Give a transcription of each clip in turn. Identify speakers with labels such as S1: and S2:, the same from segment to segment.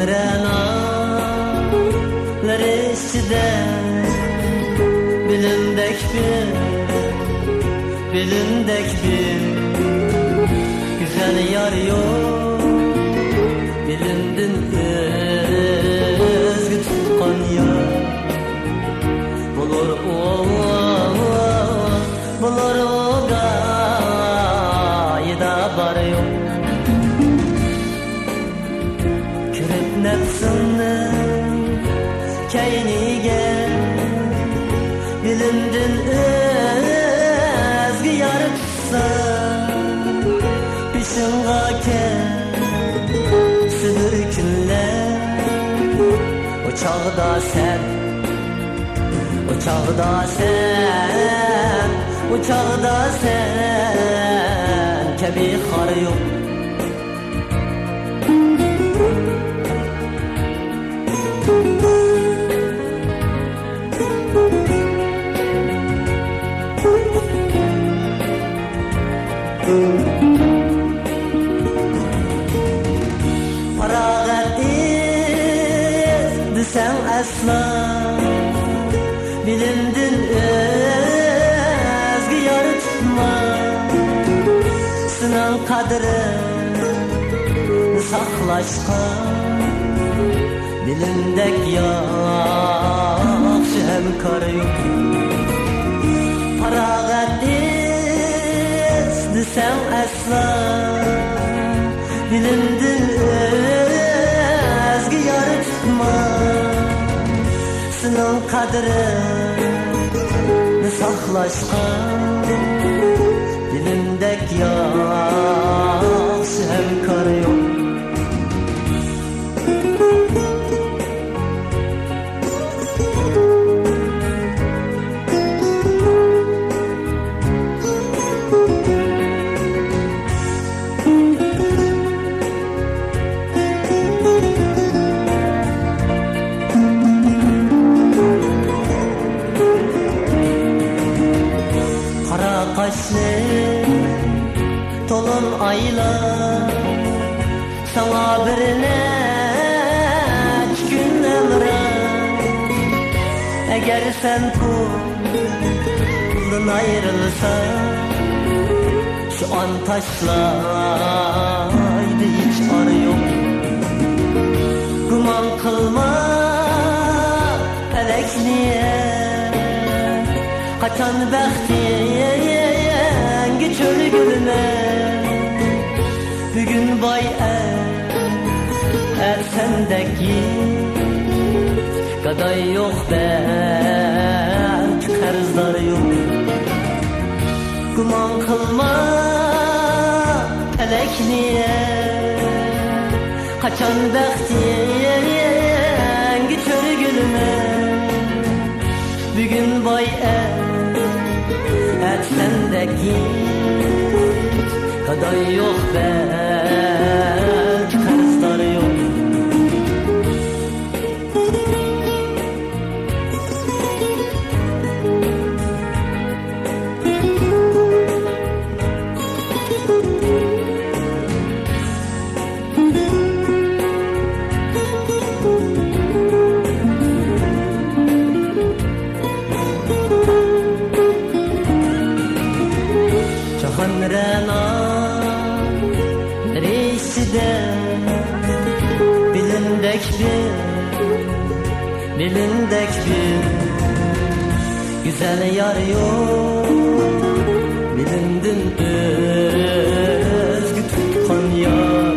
S1: renalar içinde bilindek bir güzel yar yok. Bilindin özgü tutkan yar. Bulur o gayda bar yok. Kürek nefsini keynige bilindin özgü yar tutsa peşinga kesilür günler. O çağda sen kebi xar yok. Parağat sen asla bilindin özgü yar tutma. Sınan kadrini saklaşkan bilindek yaxşı hemkar yok. Parağat sen asla bilindin özgü yar tutma. Sınan kadrini saklaşkan dilimdek yaxşı hemkar yok. Kaşlı tolun aylar sana birine gün ömrüm. Eğer sen kulun ayrılsan şu an taşlaydı hiç ar yok. Guman kılma felek niye kaçan bəxtiye çölü gülüne. Bugün bay sendeki qaday yok belki qarzlar yok. Guman kılma felek niye kaçan bəxtiye çölü gülüne. Bugün bay sendeki qaday yok belki qarzlar yok. Renalar içinde bilindek bir güzel yar yok. Bilindin özgü tutkan yar.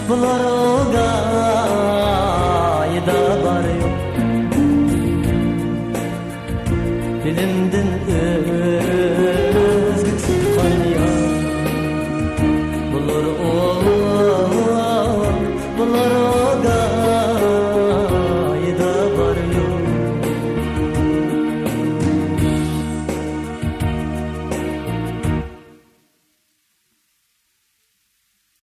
S1: Bulur